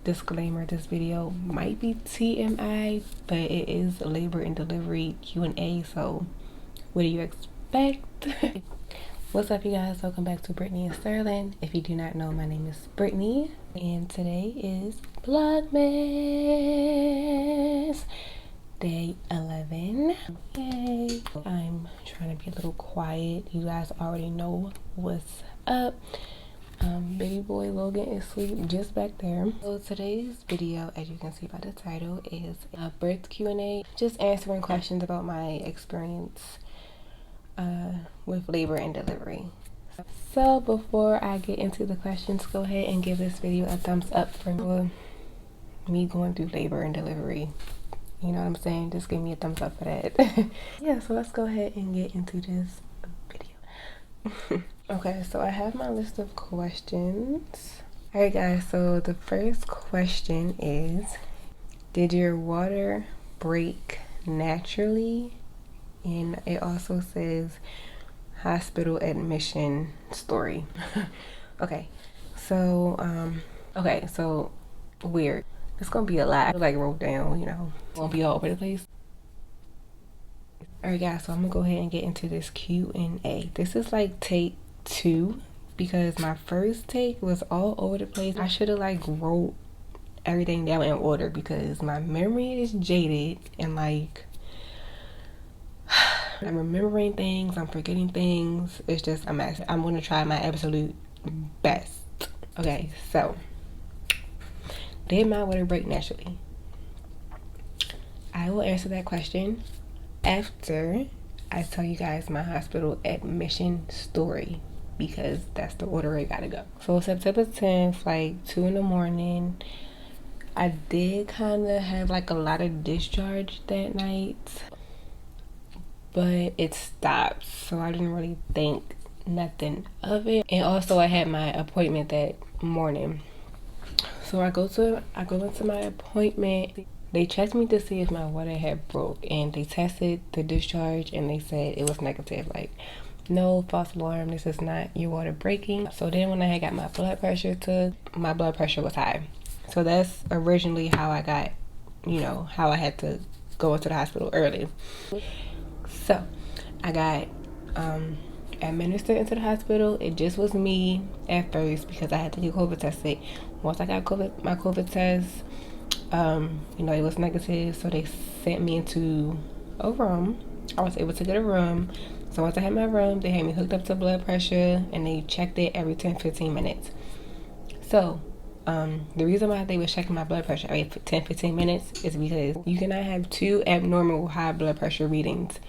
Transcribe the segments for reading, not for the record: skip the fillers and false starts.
disclaimer, this video might be TMI, but it is labor and delivery Q&A, so what do you expect? What's up, you guys? Welcome back to Brittany and Sterling. If you do not know, my name is Brittany, and today is Vlogmas day 11. Yay! I'm trying to be a little quiet. You guys already know what's up. Baby boy Logan is asleep just back there. So today's video, as you can see by the title, is a birth Q&A, just answering questions about my experience with labor and delivery. So before I get into the questions, go ahead and give this video a thumbs up for me going through labor and delivery. You know what I'm saying? Just give me a thumbs up for that. Yeah, so let's go ahead and get into this video. Okay, so I have my list of questions. Alright guys, so the first question is, did your water break naturally? And it also says hospital admission story. Okay, so weird. It's gonna be a lot. I like wrote down, you know, won't be all over the place. Alright guys, so I'm gonna go ahead and get into this Q&A. This is like take 2 because my first take was all over the place. I should have like wrote everything down in order because my memory is jaded and like I'm remembering things, I'm forgetting things. It's just a mess. I'm gonna try my absolute best. Okay, so did my water break naturally? I will answer that question after I tell you guys my hospital admission story, because that's the order I gotta go. So September 10th, like 2 in the morning, I did kind of have like a lot of discharge that night, but it stopped, so I didn't really think nothing of it. And also I had my appointment that morning, so I go into my appointment. They checked me to see if my water had broke, and they tested the discharge and they said it was negative. Like, no, false alarm, this is not your water breaking. So then when I had got my blood pressure took, my blood pressure was high. So that's originally how I got, you know, how I had to go into the hospital early. So I got administered into the hospital. It just was me at first because I had to get COVID tested. Once I got my COVID test, you know, it was negative, so they sent me into a room. I was able to get a room. So once I had my room, they had me hooked up to blood pressure and they checked it every 10-15 minutes. So the reason why they was checking my blood pressure every 10-15 minutes is because you cannot have 2 abnormal high blood pressure readings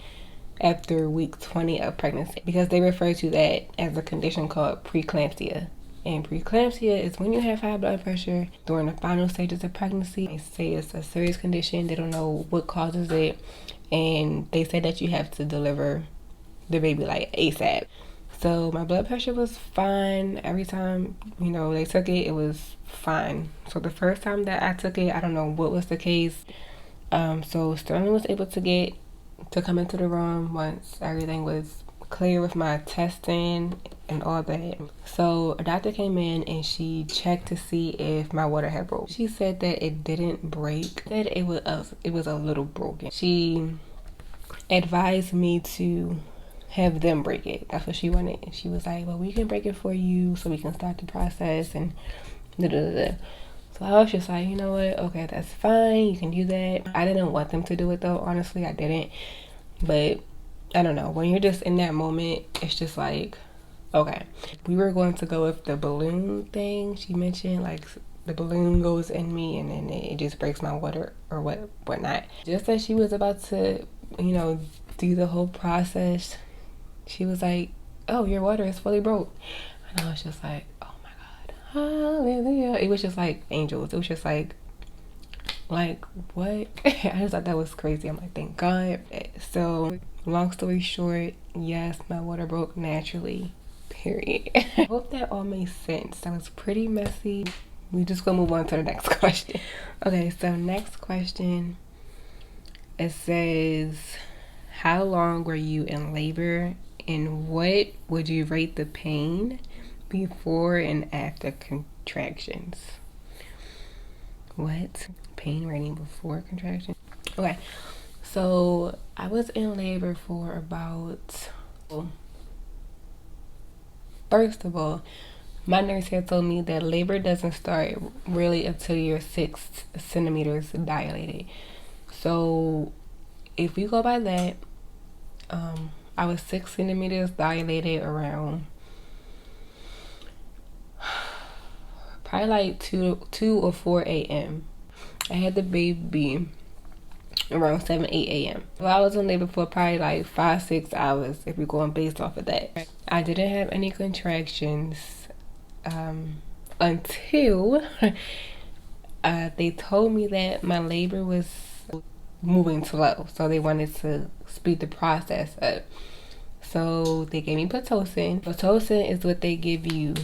after week 20 of pregnancy, because they refer to that as a condition called preeclampsia. And preeclampsia is when you have high blood pressure during the final stages of pregnancy. They say it's a serious condition. They don't know what causes it, and they say that you have to deliver the baby like ASAP. So my blood pressure was fine. Every time, you know, they took it, it was fine. So the first time that I took it, I don't know what was the case. So Sterling was able to come into the room once everything was clear with my testing and all that. So a doctor came in and she checked to see if my water had broke. She said that it didn't break, that it was a little broken. She advised me to have them break it. That's what she wanted. She was like, well, we can break it for you so we can start the process and da da da. So I was just like, you know what, okay, that's fine, you can do that. I didn't want them to do it though, honestly, I didn't. But I don't know, when you're just in that moment, it's just like, okay. We were going to go with the balloon thing she mentioned, like the balloon goes in me and then it just breaks my water or whatnot. Just as she was about to, you know, do the whole process, she was like, oh, your water is fully broke. And I was just like, oh my God, hallelujah. It was just like angels. It was just like what? I just thought that was crazy. I'm like, thank God. So long story short, yes, my water broke naturally, period. I hope that all made sense. That was pretty messy. We just gonna move on to the next question. Okay, so next question, it says, how long were you in labor and what would you rate the pain before and after contractions? What? Pain rating before contraction? Okay, so I was in labor for about, first of all, my nurse had told me that labor doesn't start really until you're 6 centimeters dilated. So if we go by that, I was 6 centimeters dilated around probably like 2 or 4 a.m. I had the baby around 7, 8 a.m. So I was in labor for probably like 5-6 hours if we're going based off of that. I didn't have any contractions until they told me that my labor was moving slow, so they wanted to speed the process up. So they gave me Pitocin. Pitocin is what they give you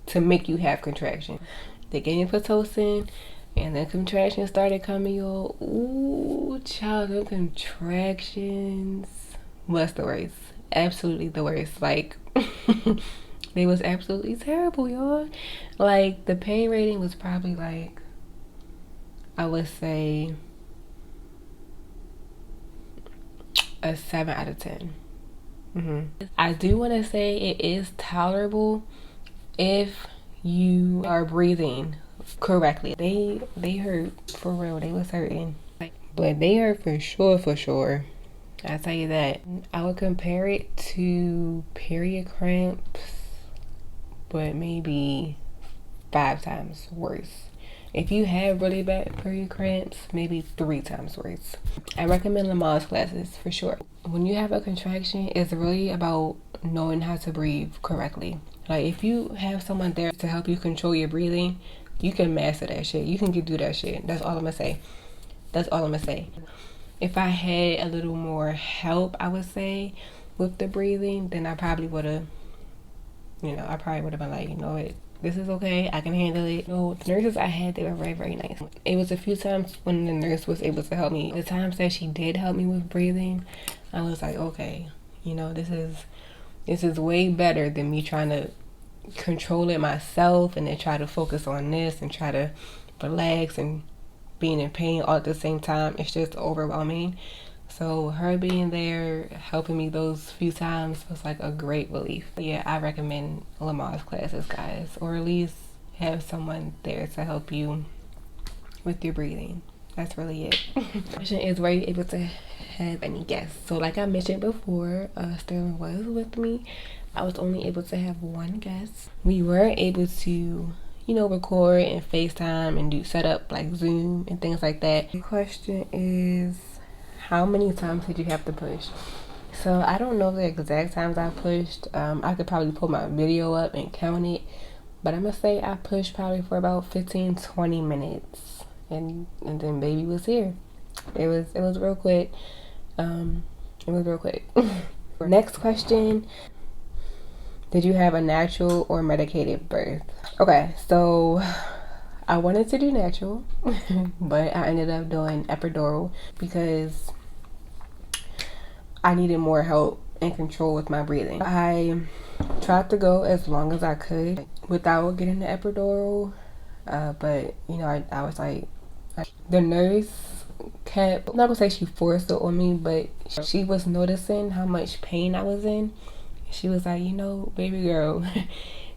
to make you have contractions. They gave me Pitocin, and then contractions started coming. Yo, ooh, child, those contractions was the worst. Absolutely the worst. Like, they was absolutely terrible, y'all. Like, the pain rating was probably like, I would say a 7 out of 10. I do want to say it is tolerable if you are breathing correctly. They hurt for real. They was hurting, but they hurt for sure. I tell you that. I would compare it to period cramps, but maybe 5 times worse. If you have really bad period cramps, maybe 3 times worse. I recommend Lamaze classes for sure. When you have a contraction, it's really about knowing how to breathe correctly. Like, if you have someone there to help you control your breathing, you can master that shit. You can do that shit. That's all I'm gonna say. That's all I'm gonna say. If I had a little more help, I would say, with the breathing, then I probably would have, been like, you know what, this is okay, I can handle it. No, the nurses I had, they were very, very nice. It was a few times when the nurse was able to help me. The times that she did help me with breathing, I was like, okay, this is way better than me trying to control it myself and then try to focus on this and try to relax and being in pain all at the same time. It's just overwhelming. So her being there helping me those few times was like a great relief. But yeah, I recommend Lamaze classes, guys, or at least have someone there to help you with your breathing. That's really it. Question is, were you able to have any guests? So like I mentioned before, Sterling was with me. I was only able to have one guest. We were able to, record and FaceTime and do setup like Zoom and things like that. The question is, how many times did you have to push? So I don't know the exact times I pushed. I could probably pull my video up and count it, but I'm gonna say I pushed probably for about 15-20 minutes, and then baby was here. It was real quick. Next question: did you have a natural or medicated birth? Okay, so I wanted to do natural, but I ended up doing epidural because I needed more help and control with my breathing. I tried to go as long as I could without getting the epidural, but I was like, the nurse kept, I'm not gonna say she forced it on me, but she was noticing how much pain I was in. She was like, baby girl,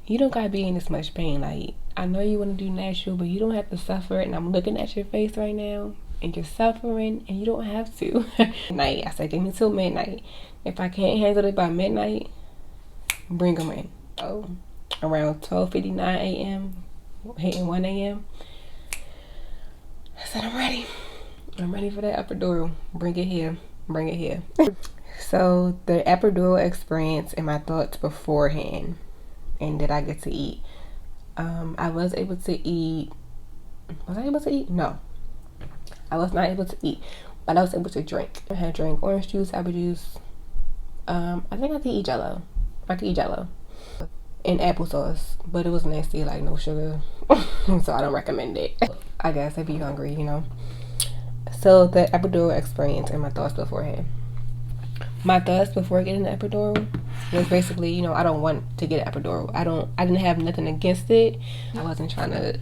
you don't gotta be in this much pain. Like, I know you want to do natural, but you don't have to suffer. And I'm looking at your face right now, and you're suffering, and you don't have to. Night, I said, give me till midnight. If I can't handle it by midnight, bring them in. So around 12:59 a.m., hitting 1 a.m., I said, I'm ready. I'm ready for that epidural. Bring it here. So the epidural experience and my thoughts beforehand, and did I get to eat? I was able to eat. Was I able to eat? No, I was not able to eat, but I was able to drink. I had drank orange juice, apple juice. I think I could eat Jello. And applesauce, but it was nasty, like no sugar, so I don't recommend it. I guess if you're hungry, So the epidural experience and my thoughts beforehand. My thoughts before getting the epidural was basically, I don't want to get an epidural. I didn't have nothing against it. I wasn't trying to,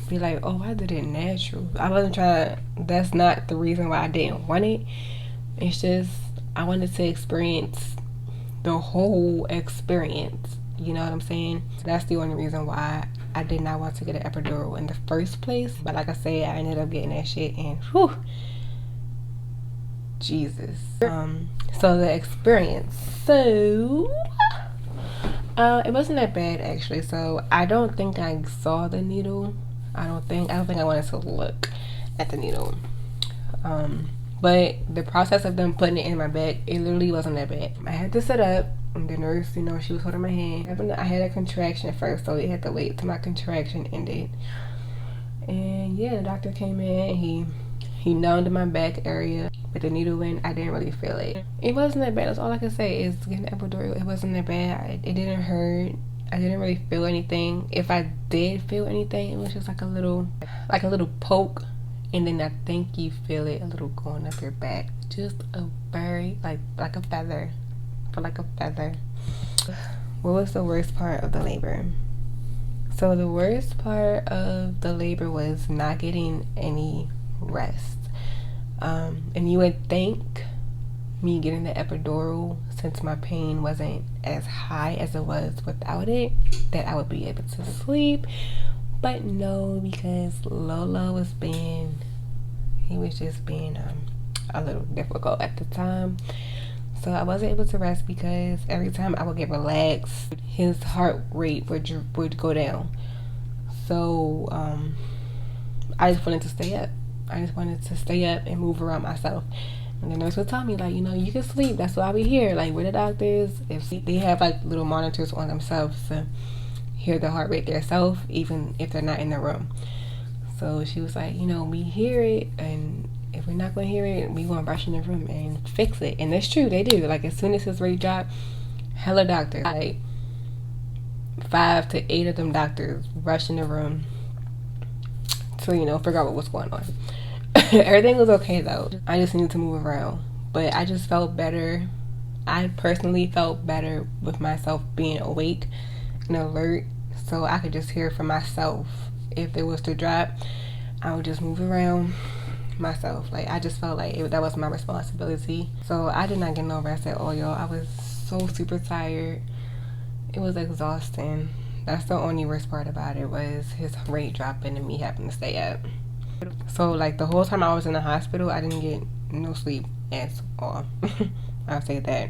be like, oh, I did it natural. I wasn't trying. That's not the reason why I didn't want it. It's just I wanted to experience the whole experience. You know what I'm saying? That's the only reason why I did not want to get an epidural in the first place. But like I said, I ended up getting that shit, and whew, Jesus. So the experience. So it wasn't that bad actually. So I don't think I saw the needle. I don't think I wanted to look at the needle. But the process of them putting it in my back, it literally wasn't that bad. I had to sit up, and the nurse, you know, she was holding my hand. I had a contraction first, so it had to wait till my contraction ended. And yeah, the doctor came in. He numbed my back area with the needle in. I didn't really feel it. It wasn't that bad. That's all I can say is getting epidural. It wasn't that bad. It didn't hurt. I didn't really feel anything. If I did feel anything, it was just like a little poke. And then I think you feel it a little going up your back. Just a very, like a feather. For like a feather. What was the worst part of the labor? So the worst part of the labor was not getting any rest. And you would think me getting the epidural, since my pain wasn't as high as it was without it, that I would be able to sleep. But no, because Lolo was just being a little difficult at the time. So I wasn't able to rest because every time I would get relaxed, his heart rate would go down. So I just wanted to stay up. I just wanted to stay up and move around myself. And the nurse would tell me, like, you know, you can sleep. That's why we here. Like, we're the doctors. If they have like little monitors on themselves to hear the heart rate themselves, even if they're not in the room. So she was like, you know, we hear it, and if we're not going to hear it, we going to rush in the room and fix it. And that's true, they do. Like, as soon as his rate dropped, hella doctors, like 5 to 8 of them doctors rush in the room to, you know, figure out what was going on. Everything was okay though. I just needed to move around. But I just felt better. I personally felt better with myself being awake and alert, so I could just hear for myself. If it was to drop, I would just move around myself. Like, I just felt like that was my responsibility. So I did not get no rest at all, y'all. I was so super tired. It was exhausting. That's the only worst part about it, was his rate dropping and me having to stay up. So like the whole time I was in the hospital, I didn't get no sleep at all. I'll say that.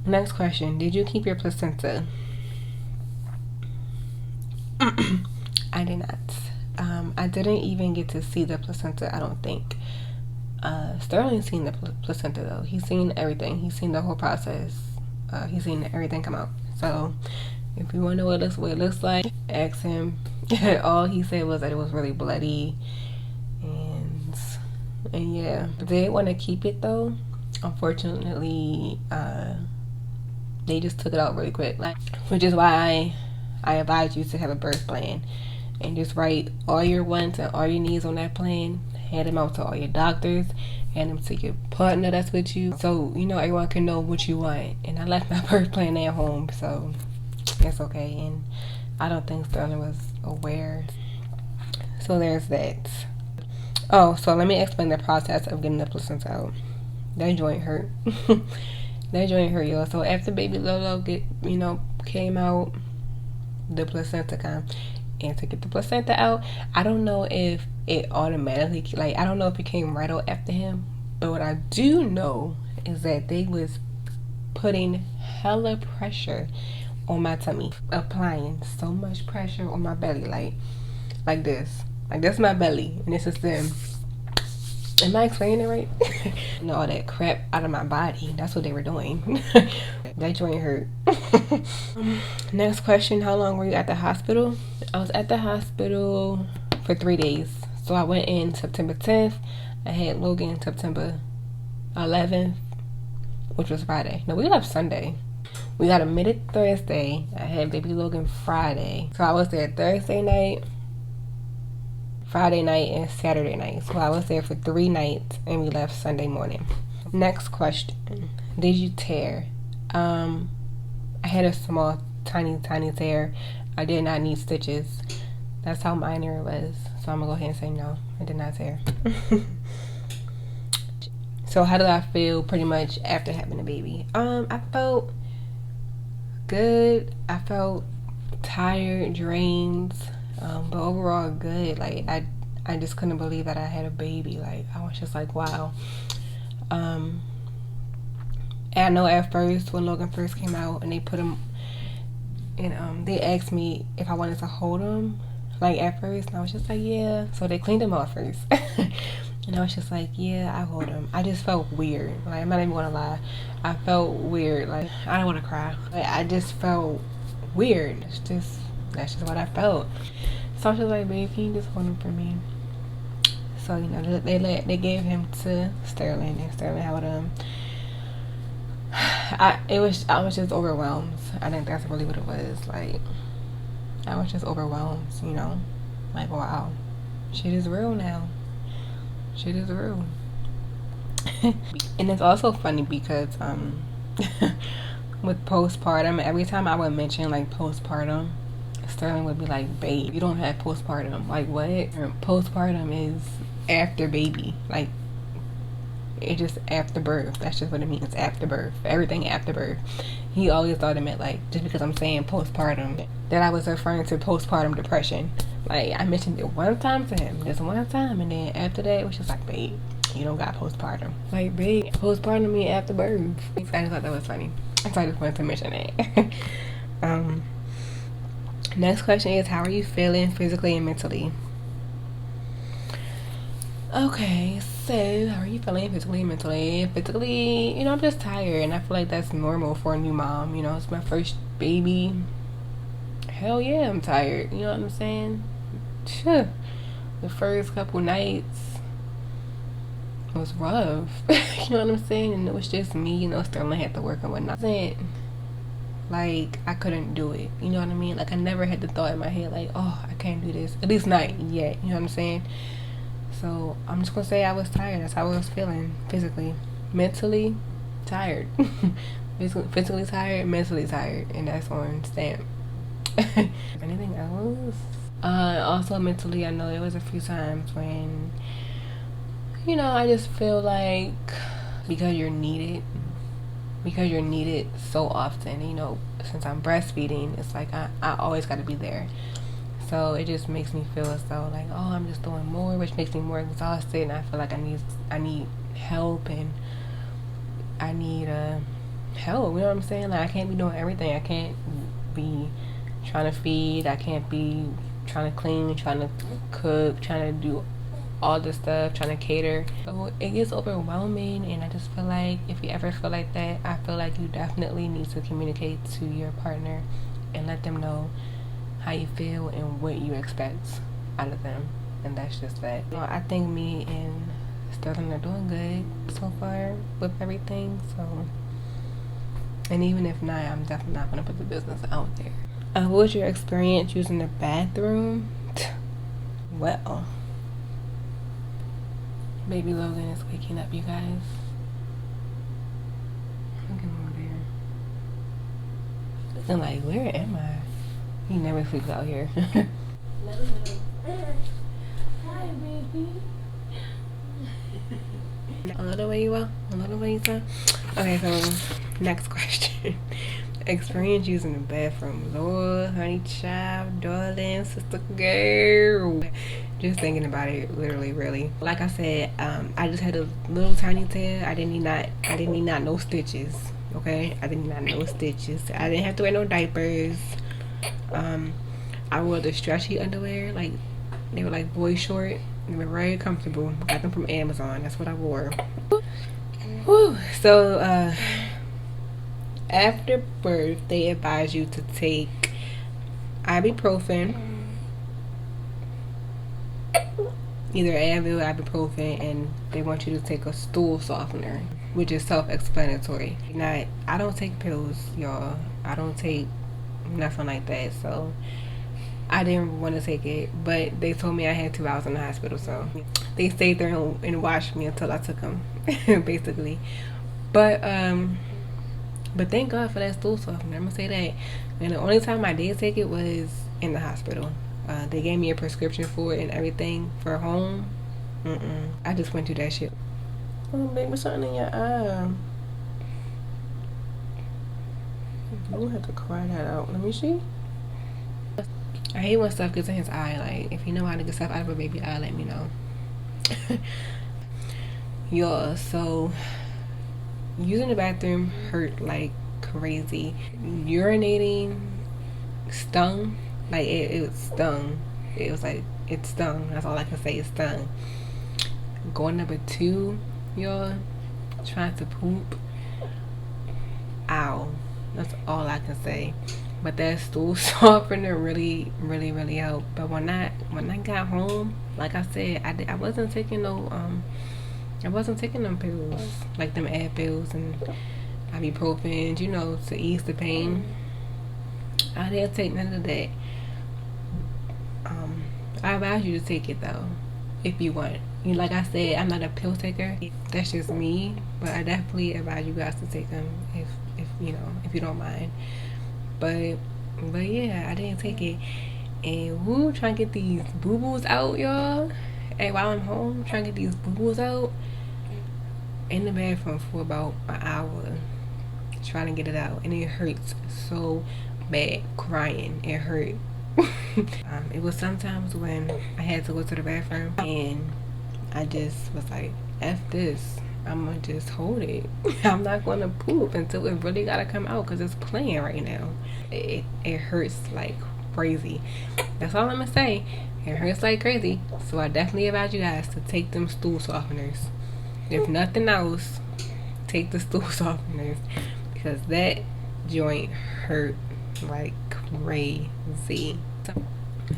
Next question, did you keep your placenta? I did not. I didn't even get to see the placenta, I don't think. Sterling seen the placenta though. He's seen everything. He's seen the whole process. He's seen everything come out. So if you want to know what it looks like, ask him. All he said was that it was really bloody. And yeah, I did want to keep it though. Unfortunately, they just took it out really quick. Which is why I advise you to have a birth plan. And just write all your wants and all your needs on that plan. Hand them out to all your doctors. Hand them to your partner that's with you. So, you know, everyone can know what you want. And I left my birth plan at home, so it's okay. And I don't think Sterling was aware. So there's that. Oh, so let me explain the process of getting the placenta out. That joint hurt. That joint hurt, y'all. So after baby Lolo came out, the placenta came. And to get the placenta out, I don't know if it automatically, I don't know if it came right out after him, but what I do know is that they was putting hella pressure on my tummy, applying so much pressure on my belly, like this. Like, that's my belly, and this is them. Am I explaining it right? And all that crap out of my body. That's what they were doing. That joint hurt. Next question, how long were you at the hospital? I was at the hospital for 3 days. So I went in September 10th. I had Logan September 11th, which was Friday. No, we left Sunday. We got admitted Thursday. I had baby Logan Friday. So I was there Thursday night, Friday night, and Saturday night. So I was there for 3 nights, and we left Sunday morning. Next question, did you tear? I had a small tiny tear. I did not need stitches. That's how minor it was. So I'm gonna go ahead and say no. It did not tear. So how did I feel pretty much after having a baby? I felt good. I felt tired, drained, but overall good. Like I just couldn't believe that I had a baby. Like I was just like, wow. And I know at first when Logan first came out and they put him and they asked me if I wanted to hold him, like at first, and I was just like, yeah. So they cleaned him off first. And I was just like, yeah, I hold him. I just felt weird. Like, I'm not even gonna lie. I felt weird. Like, I don't want to cry. Like, I just felt weird. That's just what I felt. So I was just like, babe, can you just hold him for me? So, you know, they gave him to Sterling, and Sterling held him. I was just overwhelmed. I think that's really what it was. Like, I was just overwhelmed, you know? Like, wow. Shit is real now. Shit is real. And it's also funny because with postpartum, every time I would mention like postpartum, Sterling would be like, babe, you don't have postpartum. Like, what? Postpartum is after baby. Like, it's just after birth. That's just what it means. After birth. Everything after birth. He always thought it meant like, just because I'm saying postpartum, that I was referring to postpartum depression. Like, I mentioned it one time to him, just one time, and then after that, it was just like, babe, you don't got postpartum. Like, babe, postpartum mean after birth. I just thought that was funny. So I just wanted to mention it. Next question is, how are you feeling physically and mentally? Okay, so how are you feeling physically and mentally? Physically, you know, I'm just tired, and I feel like that's normal for a new mom. You know, it's my first baby. Hell yeah, I'm tired. You know what I'm saying? Phew. The first couple nights was rough. You know what I'm saying? And it was just me, you know, Sterling had to work and whatnot. Like, I couldn't do it. You know what I mean? Like, I never had the thought in my head, like, oh, I can't do this. At least not yet. You know what I'm saying? So, I'm just gonna say I was tired. That's how I was feeling physically. Mentally, tired. Physically tired, mentally tired. And that's on stamp. Anything else? Also mentally, I know there was a few times when, you know, I just feel like because you're needed so often, you know, since I'm breastfeeding, it's like I always got to be there. So it just makes me feel as though like, oh, I'm just doing more, which makes me more exhausted, and I feel like I need help, and I need help. You know what I'm saying? Like, I can't be doing everything. I can't be trying to feed. I can't be trying to clean, trying to cook, trying to do all this stuff, trying to cater. So it gets overwhelming, and I just feel like if you ever feel like that, I feel like you definitely need to communicate to your partner and let them know how you feel and what you expect out of them. And that's just that. You know, I think me and Sterling are doing good so far with everything. So, and even if not, I'm definitely not gonna put the business out there. What was your experience using the bathroom? Well, baby Logan is waking up, you guys. Look at him over there. I'm like, where am I? He never sleeps out here. Hi, baby. Another way you are? Another way you are? Okay, so next question. Experience using the bathroom. Lord, honey, child, darling, sister, girl. Just thinking about it, literally, really. Like I said, I just had a little tiny tail. I didn't need not no stitches. Okay, I didn't need not no stitches. I didn't have to wear no diapers. I wore the stretchy underwear. Like, they were like boy short. They were very comfortable. Got them from Amazon. That's what I wore. Whew. So, after birth, they advise you to take ibuprofen, either Advil or ibuprofen, and they want you to take a stool softener, which is self-explanatory. Now, I don't take pills, y'all. I don't take nothing like that, so I didn't want to take it, but they told me I had 2 hours in the hospital, so they stayed there and watched me until I took them, basically. But thank God for that stool softener. I'm gonna say that. And the only time I did take it was in the hospital. They gave me a prescription for it and everything for home. I just went through that shit. Oh, baby, something in your eye. You have to cry that out. Let me see. I hate when stuff gets in his eye. Like, if you know how to get stuff out of a baby eye, let me know. Y'all, so using the bathroom hurt like crazy. Urinating stung. Like, it stung. It was like, it stung. That's all I can say, it stung. Going number 2, y'all, trying to poop. Ow. That's all I can say. But that stool softener really helped. But when I got home, like I said, I wasn't taking no I wasn't taking them pills, like them Advils and ibuprofen, you know, to ease the pain. I didn't take none of that. I advise you to take it though, if you want. You know, like I said, I'm not a pill taker. That's just me. But I definitely advise you guys to take them if you know, if you don't mind. But yeah, I didn't take it. And woo, trying to get these boo-boos out, y'all. And while I'm home, trying to get these boo-boos out in the bathroom for about an hour, trying to get it out, and it hurts so bad. Crying, it hurt. It was sometimes when I had to go to the bathroom and I just was like, F this, I'm gonna just hold it. I'm not gonna poop until it really gotta come out, because it's playing right now. It hurts like crazy. That's all I'm gonna say. It hurts like crazy. So I definitely advise you guys to take them stool softeners. If nothing else, take the stool softeners, because that joint hurt like crazy. So,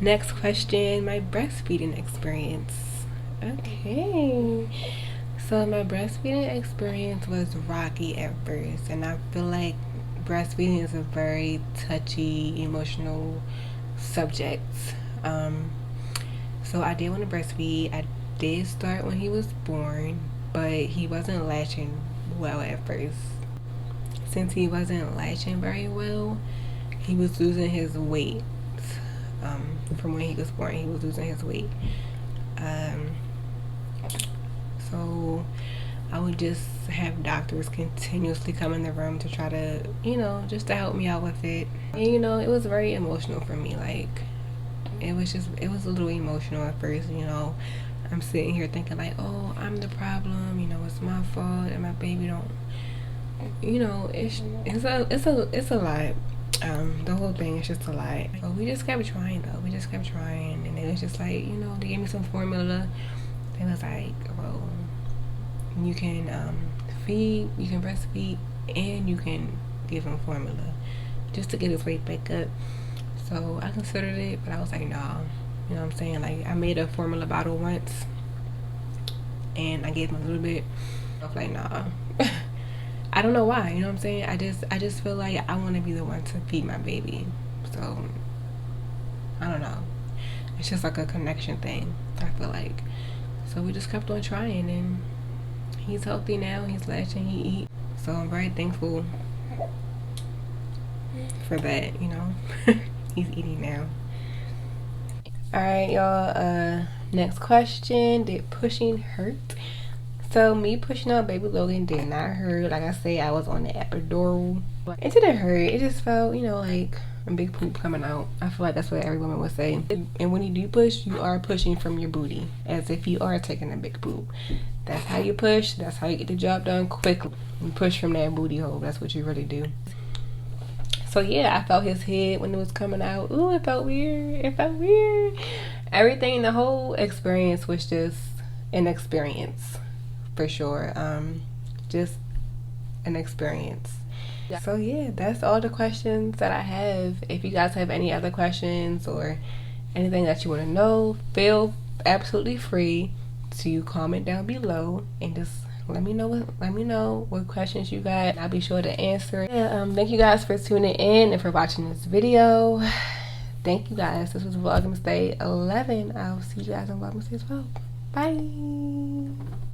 next question, my breastfeeding experience. Okay, so my breastfeeding experience was rocky at first, and I feel like breastfeeding is a very touchy, emotional subject. So I did want to breastfeed. I did start when he was born, but he wasn't latching well at first. Since he wasn't latching very well, he was losing his weight. From when he was born, he was losing his weight. So I would just have doctors continuously come in the room to try to, you know, just to help me out with it. And you know, it was very emotional for me. Like, it was a little emotional at first, you know. I'm sitting here thinking like, oh, I'm the problem, you know, it's my fault and my baby don't, you know, it's a lot. The whole thing is just a lot. But we just kept trying though. We just kept trying, and it was just like, you know, they gave me some formula. They was like, well, you can feed, you can breastfeed, and you can give him formula just to get his weight back up. So I considered it, but I was like, nah. You know what I'm saying? Like, I made a formula bottle once, and I gave him a little bit. I was like, nah. I don't know why. You know what I'm saying? I just feel like I want to be the one to feed my baby. So I don't know. It's just like a connection thing, I feel like. So we just kept on trying, and he's healthy now. He's latching. He eats. So I'm very thankful for that. You know, he's eating now. Alright, y'all, next question. Did pushing hurt? So me pushing out baby Logan did not hurt. Like I say, I was on the epidural. It didn't hurt. It just felt, you know, like a big poop coming out. I feel like that's what every woman would say. And when you do push, you are pushing from your booty, as if you are taking a big poop. That's how you push. That's how you get the job done quickly. You push from that booty hole. That's what you really do. So yeah, I felt his head when it was coming out. Ooh, it felt weird. It felt weird. Everything, the whole experience was just an experience, for sure. Just an experience. Yeah. So yeah, that's all the questions that I have. If you guys have any other questions or anything that you want to know, feel absolutely free to comment down below and just let me know what questions you got. I'll be sure to answer. Yeah, thank you guys for tuning in and for watching this video. Thank you guys. This was Vlogmas Day 11. I'll see you guys on Vlogmas Day 12. Bye.